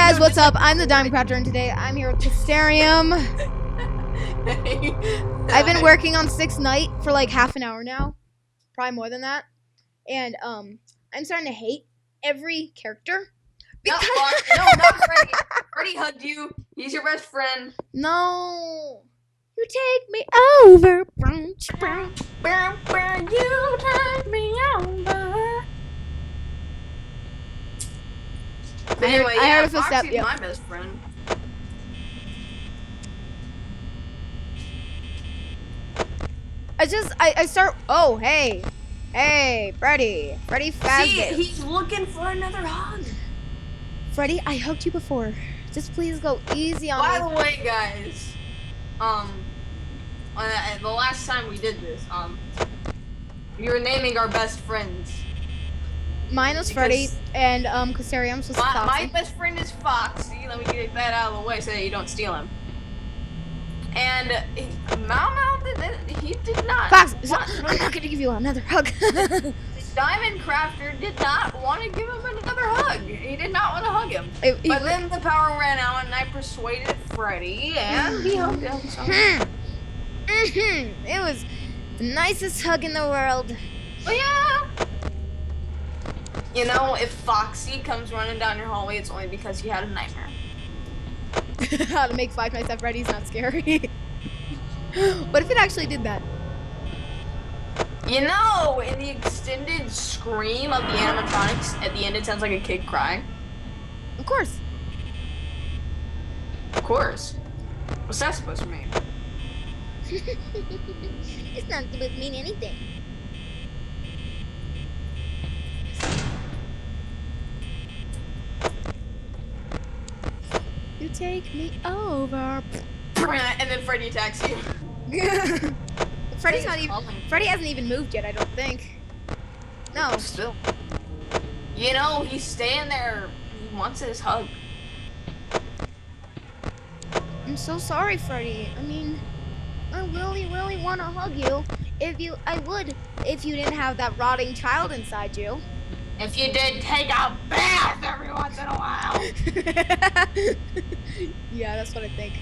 guys, what's up? I'm the Diamond Crafter, and today I'm here with Mysterium. I've been working on 6th Night for like half an hour now, probably more than that, and I'm starting to hate every character. No, not Freddy. Freddy hugged you. He's your best friend. No, you take me over. You take me over. But anyway, I yeah, heard a footstep. Foxy's Yep. my best friend. I start. Oh, hey, Freddy Fazbear. See, he's looking for another hug. Freddy, I hugged you before. Just please go easy on By me. the way, guys, the last time we did this, we were naming our best friends. Mine was Freddy, and Casarium's was Foxy. My best friend is Foxy. Let me get that out of the way so that you don't steal him. And Mau he did not. Fox, I'm not gonna give you another hug. The Diamond Crafter did not want to give him another hug. He did not want to hug him. But then the power ran out, and I persuaded Freddy, and he hugged him. So. It was the nicest hug in the world. But yeah. You know, if Foxy comes running down your hallway, it's only because he had a nightmare. How to make 5 Nights at Freddy's not scary. What if it actually did that? You know, in the extended scream of the animatronics, at the end it sounds like a kid crying. Of course. Of course. What's that supposed to mean? It's not supposed to mean anything. You take me over. And then Freddy attacks you. Freddy hasn't even moved yet, I don't think. No. Still. You know, he's staying there. He wants his hug. I'm so sorry, Freddy. I mean, I really want to hug you. I would if you didn't have that rotting child inside you. If you did take a bath every once in a while. Yeah, that's what I think.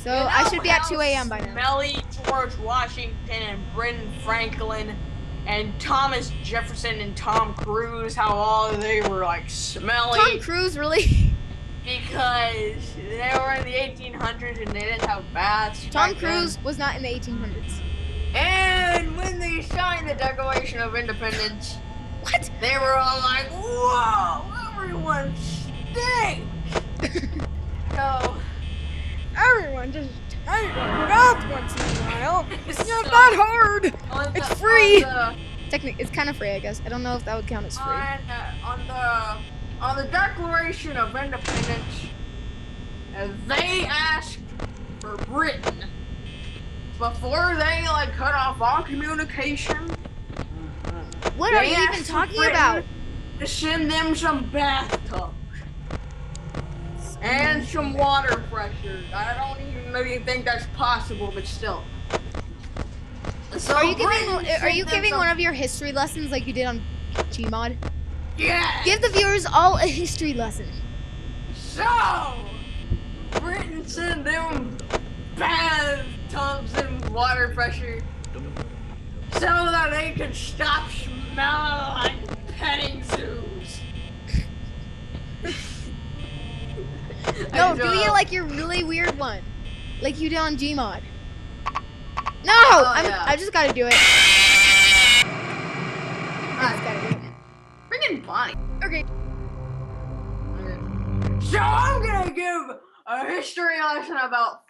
So You know I should be at how 2 a.m. by now. Smelly George Washington and Brendan Franklin and Thomas Jefferson and Tom Cruise, how all they were like smelly. Tom Cruise, really? Because they were in the 1800s and they didn't have baths. Tom back then. Cruise was not in the 1800s. And when they signed the Declaration of Independence, What? they were all like, whoa, everyone stinks. So, Everyone just take a bath once in a while. It's not that hard. It's free. Technically, it's kind of free, I guess. I don't know if that would count as free. On the Declaration of Independence, they asked for Britain before they like cut off all communication. What are you even talking about? To send them some bathtubs and some water pressure. I don't even really think that's possible, but still. So Are you giving one of your history lessons like you did on Gmod? Yeah. Give the viewers all a history lesson. So, Britain sent them bathtubs and water pressure so that they could stop smelling like petting zoos. No, do it like your really weird one, like you did on Gmod. No, yeah. I just gotta do it. I just gotta do it. Freaking Bonnie. Okay. So I'm gonna give a history lesson about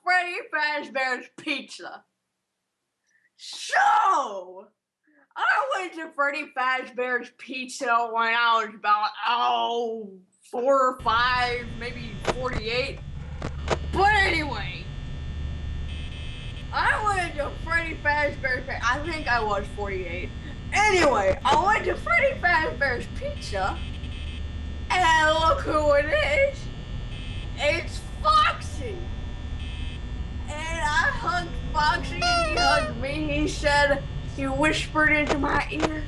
Freddy Fazbear's Pizza. So, I went to Freddy Fazbear's Pizza when I was about, 4 or 5, maybe 48. But anyway, I went to Freddy Fazbear's Pizza. I think I was 48. Anyway, I went to Freddy Fazbear's Pizza, and look who it is. It's Foxy. And I hugged Foxy, and he hugged me. He said, he whispered into my ear,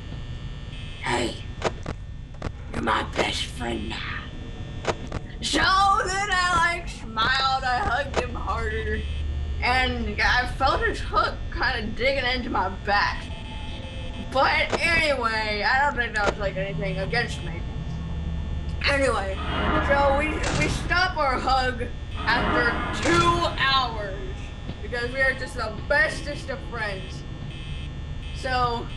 "Hey, you're my best friend now." So then I like smiled, I hugged him harder, and I felt his hook kind of digging into my back. But anyway, I don't think that was like anything against me. Anyway, so we stop our hug after 2 hours because we are just the bestest of friends. So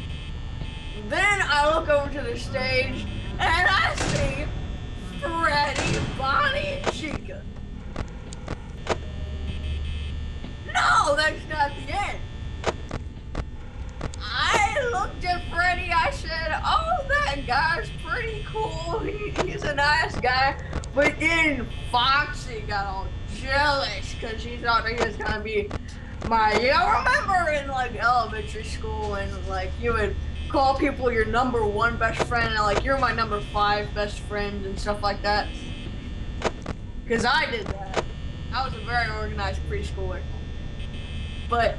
then I look over to the stage and I see Freddy, Bonnie, and Chica. No, that's not the end. I looked at Freddy, I said, oh, that guy's pretty cool. He's a nice guy. But then Foxy got all jealous because he thought he was going to be my, you know, remember in like elementary school and like you would call people your number 1 best friend and like you're my number 5 best friend and stuff like that. Because I did that. I was a very organized preschooler. But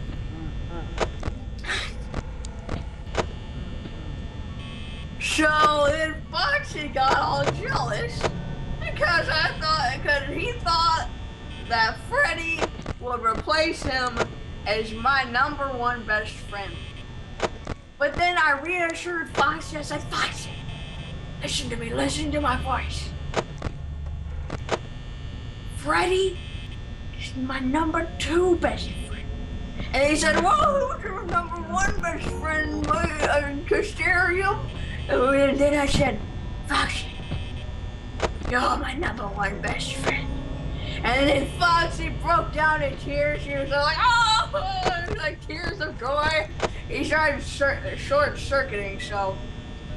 so then Foxy got all jealous because he thought that Freddy would replace him as my number 1 best friend. But then I reassured Foxy, I said, Foxy, listen to me, listen to my voice. Freddy is my number 2 best friend. And he said, whoa, who's your number 1 best friend, Casterium? And then I said, Foxy, you're my number 1 best friend. And then Foxy broke down in tears. He was like, oh, like tears of joy. He started short-circuiting, so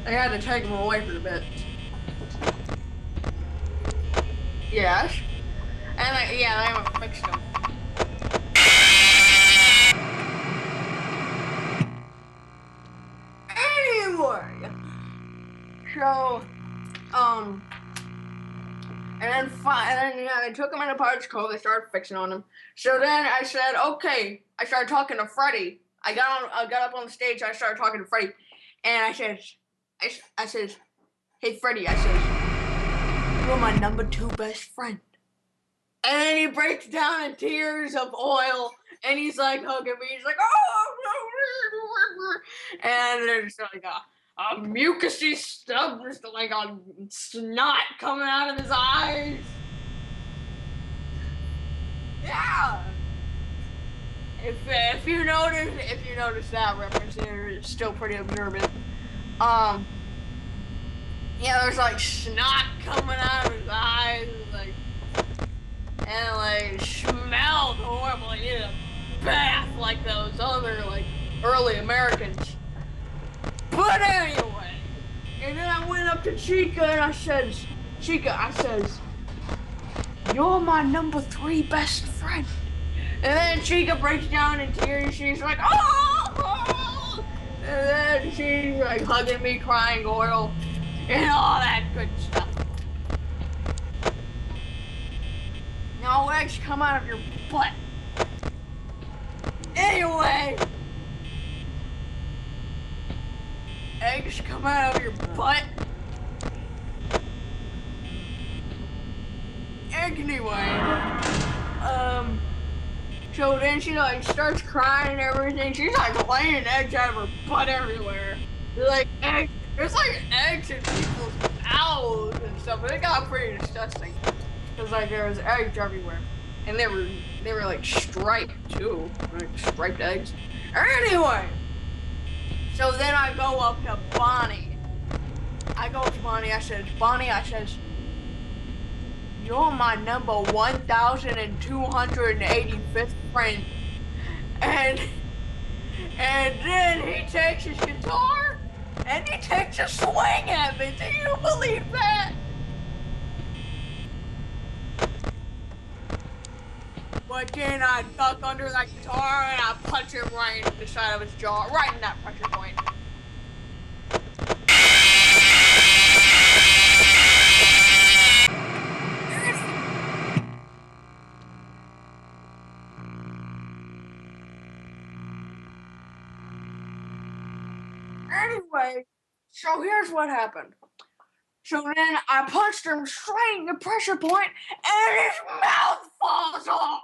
they had to take him away for a bit. Yes. And yeah, they fixed him. Anyway, so, and then they took him in a parts call. They started fixing on him. So then I said, okay. I started talking to Freddy. I got up on the stage. I started talking to Freddy, and I said, hey Freddy, I said, you're my number 2 best friend. And then he breaks down in tears of oil, and he's like hugging me. He's like, oh, and there's like a mucusy stuff, just like a snot coming out of his eyes. Yeah. If you notice that reference, you're still pretty observant. Yeah, there's like snot coming out of his eyes, like. And like smelled horrible. He needed a bath like those other like early Americans. But anyway, and then I went up to Chica and I says, you're my number 3 best friend. And then Chica breaks down in tears. She's like, oh! And then she's like hugging me, crying oil, and all that good stuff. No eggs come out of your butt. Anyway, eggs come out of your butt. Anyway, so then she like starts crying and everything. She's like laying eggs out of her butt everywhere. There's like eggs in people's mouths and stuff. But it got pretty disgusting. Cause like there was eggs everywhere, and they were like striped too, like striped eggs. Anyway, so then I go up to Bonnie. I says, Bonnie, you're my number 1,285th friend, and then he takes his guitar and he takes a swing at me. Do you believe that? But then I duck under that guitar and I punch him right in the side of his jaw, right in that pressure point. Anyway, so here's what happened. So then I punched him straight in the pressure point, and his mouth falls off.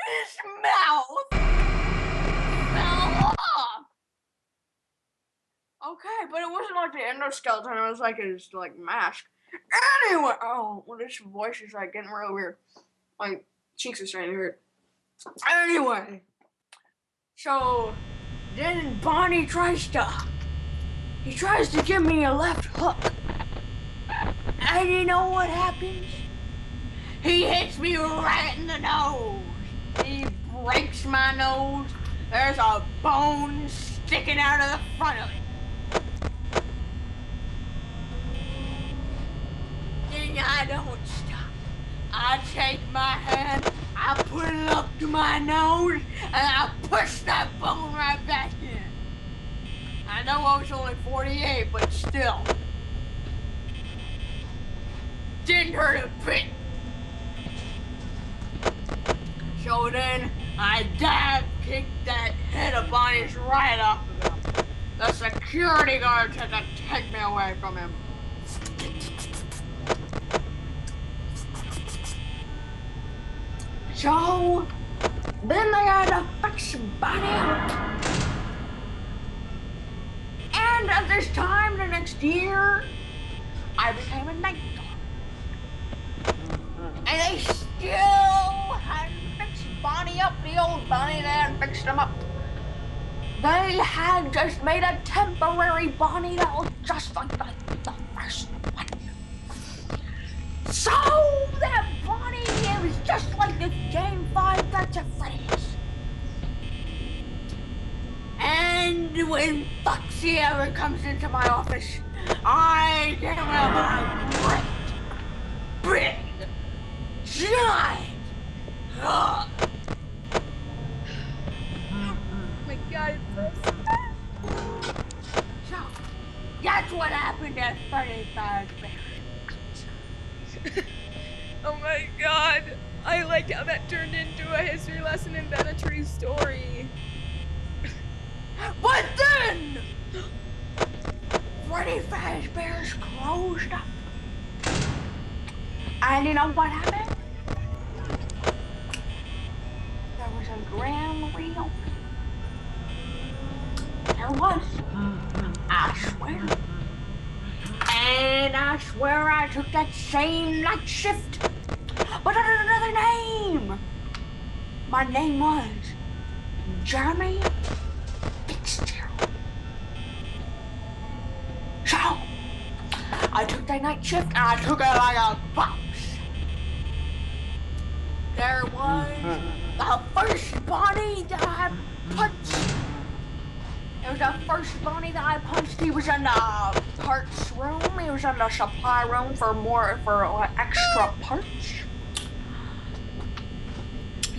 His mouth fell off. Okay, but it wasn't like the endoskeleton. It was like his mask. Anyway, oh, well, this voice is like getting really weird. My cheeks are starting to hurt. Anyway, so then Bonnie tries to give me a left hook. And you know what happens? He hits me right in the nose. He breaks my nose. There's a bone sticking out of the front of it. Then I don't stop. I take my hand, I put it up to my nose, and I push that bone right back in. I know I was only 48, but still. Didn't hurt a bit. So then, I dive kicked that head of Bonnie's right off of him. The security guards had to take me away from him. So, then they had to fix Bonnie up. And at this time, the next year, I became a night guard. And they still hadn't fixed Bonnie up, the old Bonnie, they hadn't fixed him up. They had just made a temporary Bonnie that was just like the first one. So that Bonnie, it was just like the Game 5 That's a Freddy'S. And when Foxy ever comes into my office, I give him a great, big, giant hug. Oh my god, So, that's what happened at Freddy's Fazbear's. oh my god. I liked how that turned into a history lesson and then a true story. But then, Freddy Fazbear's closed up. And you know what happened? There was a grand reopening. There was. I swear. And I swear I took that same night shift, but under another name. My name was Jeremy Fitzgerald. So, I took that night shift and I took it like a box. There was the first Bonnie that I punched. It was the first Bonnie that I punched. He was in the parts room. He was in the supply room for extra parts.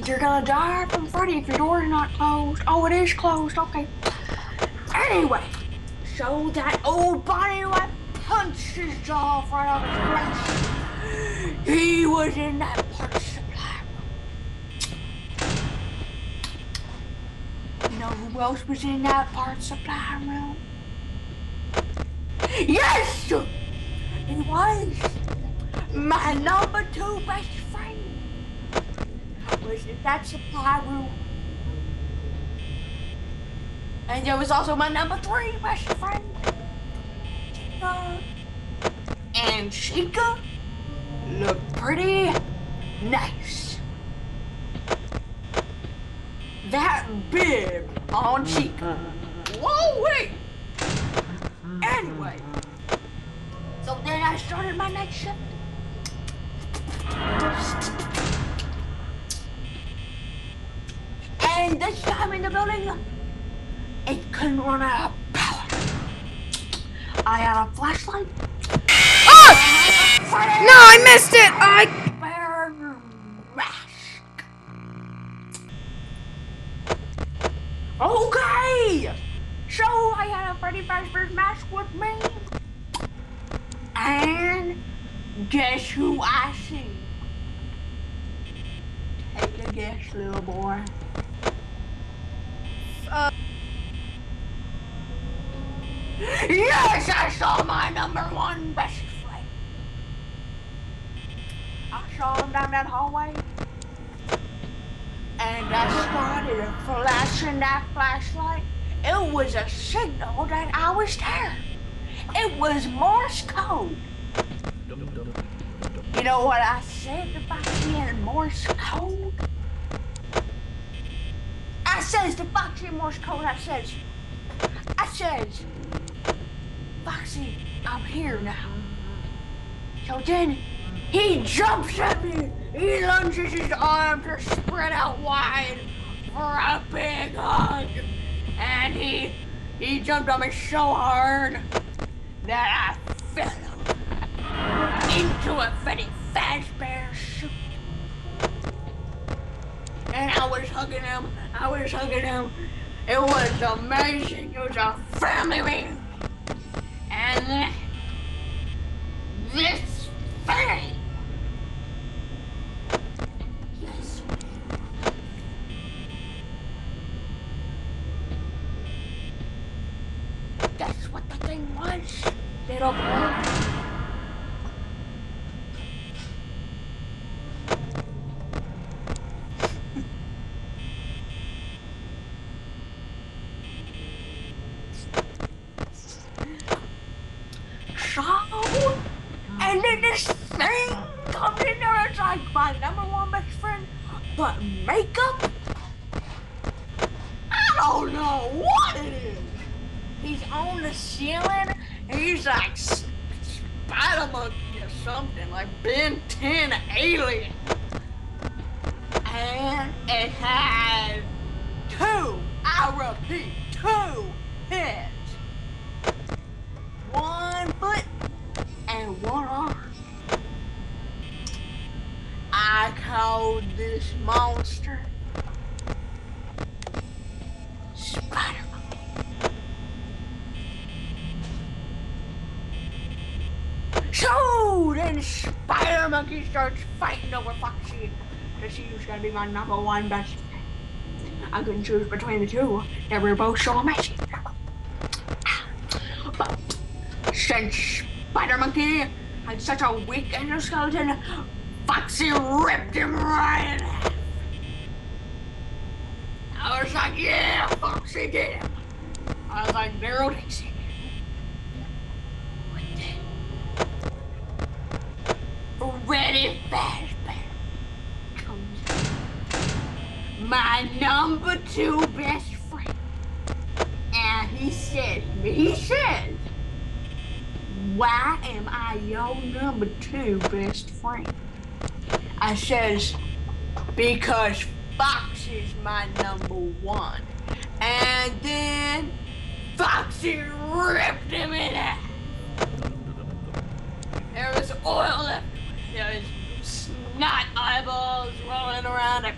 You're gonna die from Freddy if your door's not closed. Oh, it is closed. Okay. Anyway, so that old Bonnie who I punched his jaw off right off his face. He was in that parts supply room. You know who else was in that parts supply room? Yes! It was my number 2 best friend. Was in that supply room. And there was also my number 3 best friend, Chica. And Chica looked pretty nice. That bib on Chica. Whoa, wait! Anyway, so then I started my night shift. And this time in the building, it couldn't run out of power. I had a flashlight. Oh! No, I missed it! Bear mask. Okay! So I had a Freddy Fazbear's mask with me. And guess who I see? Take a guess, little boy. Yes, I saw my number one best friend. I saw him down that hallway. And I started flashing that flashlight. It was a signal that I was there. It was Morse code. You know what I said to Foxy in Morse code? I says to Foxy in Morse code, I says, Foxy, I'm here now. So then he jumps at me. He lunges his arms are spread out wide for a big hug. And he jumped on me so hard that I fell into a Freddy Fazbear suit. And I was hugging him. It was amazing. It was a family reunion. And then this thing. Yes. That's what the thing was, little boy. And then this thing comes in there, it's like my number one best friend, but makeup? I don't know what it is. He's on the ceiling, and he's like Spider Monkey or something, like Ben 10 alien. And it had I repeat, two heads. One foot and one arm. I called this monster Spider Monkey. So then Spider Monkey starts fighting over Foxy because he was gonna be my number one best friend. I couldn't choose between the two. They were both so amazing. But since Spider Monkey had such a weak endoskeleton, Foxy ripped him right in half. I was like, yeah, Foxy did him. I was like, Daryl Dixie. Freddy Fazbear comes in. My number two best friend. And he says, why am I your number two best friend? I says, because Foxy's my number one. And then Foxy ripped him in half. There was oil left. There was snot eyeballs rolling around it.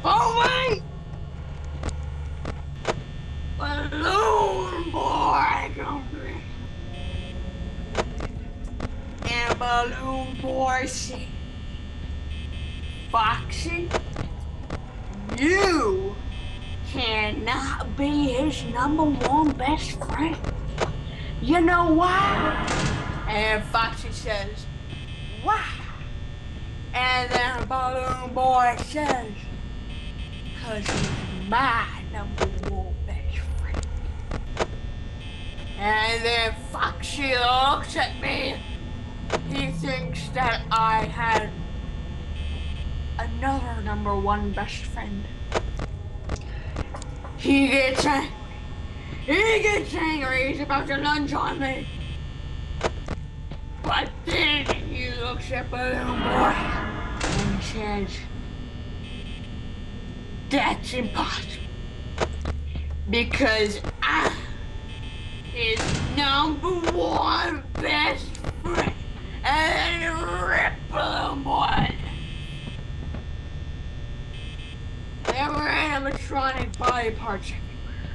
Oh wait! Balloon Boy comes in. And Balloon Boy said, Foxy, you cannot be his number one best friend. You know why? And Foxy says, why? And then Balloon Boy says, cause he's my number one best friend. And then Foxy looks at me. He thinks that I had another number one best friend. He gets angry. He's about to lunge on me. But then he looks at Balloon Boy and says, that's impossible. Because I'm his number one best friend. And then rip Balloon Boy. There were animatronic body parts everywhere.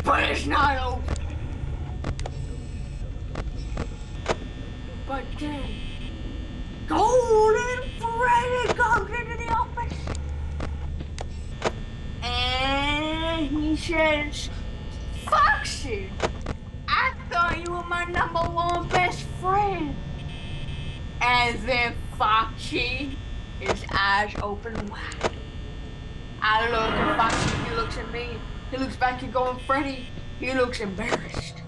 But it's not over. But then, gold says, Foxy, I thought you were my #1 best friend. And then Foxy, his eyes open wide. I look at Foxy, he looks at me. He looks back and going, Freddy, he looks embarrassed.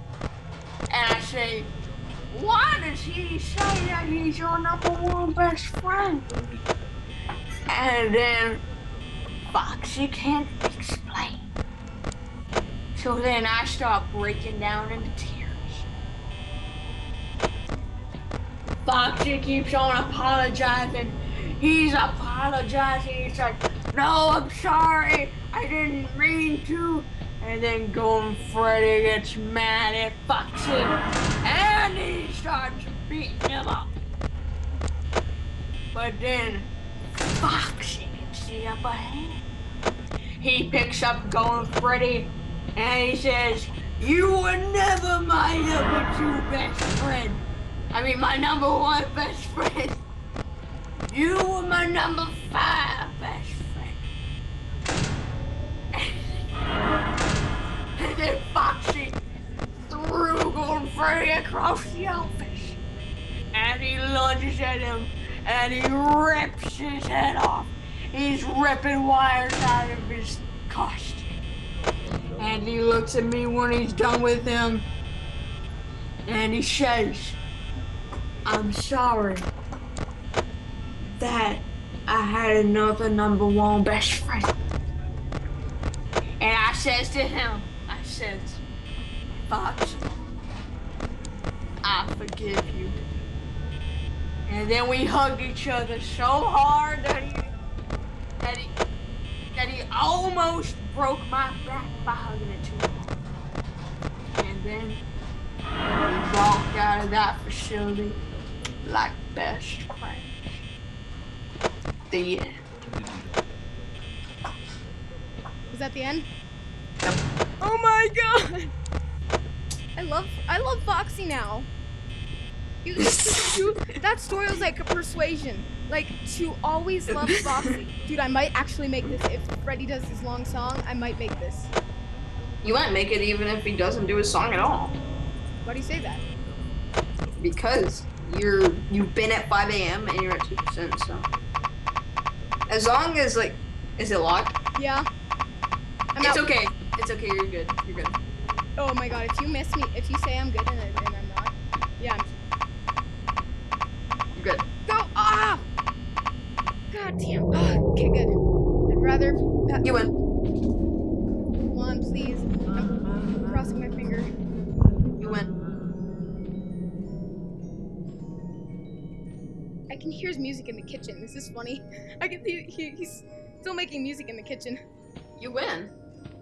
And I say, why does he say that he's your #1 best friend? And then Foxy can't explain. So then I start breaking down into tears. Foxy keeps on apologizing. He's apologizing. He's like, no, I'm sorry. I didn't mean to. And then Golden Freddy gets mad at Foxy. And he starts beating him up. But then Foxy gets the upper hand. He picks up Golden Freddy and he says, you were never my #2 best friend. I mean, my #1 best friend. You were my #5 best friend. And then Foxy threw Golden Freddy across the office. And he lunges at him and he rips his head off. He's ripping wires out of his costume. And he looks at me when he's done with him. And he says, I'm sorry that I had another #1 best friend. And I says to him, I says, Fox, I forgive you. And then we hugged each other so hard that he almost broke my back by hugging it too hard. And then we walked out of that facility like best friends. The end. Was that the end? Yep. Oh my god! I love Foxy now. That story was like a persuasion. Like, to always love Foxy. Dude, I might actually make this. If Freddy does his long song, I might make this. You might make it even if he doesn't do his song at all. Why do you say that? Because you've been at 5 a.m. and you're at 2%, so. As long as, like, is it locked? Yeah. It's okay. It's okay, you're good. You're good. Oh my god, if you miss me, if you say I'm good and I'm not. Yeah, You're good. Go! Ah! God damn. Okay, good. I'd rather... You win. Come on, please. I'm crossing my finger. You win. I can hear his music in the kitchen. This is funny. I can hear he's still making music in the kitchen. You win.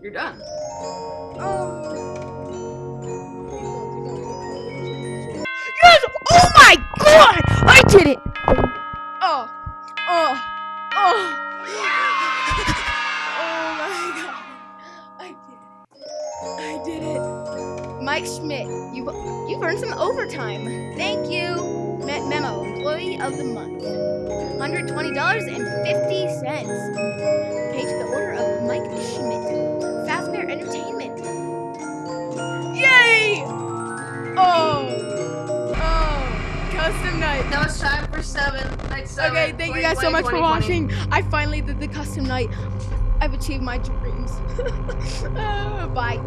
You're done. Yes! Oh my god! I did it! Oh my god. I did it. Mike Schmidt, you've earned some overtime. Thank you. Memo, employee of the month. $120.50. Paid to the order of Mike Schmidt. Fazbear Entertainment. Yay! Oh, custom night. Now it's time for night 7. Okay, thank you guys so much for watching. I finally did the custom night. I've achieved my dreams. Bye.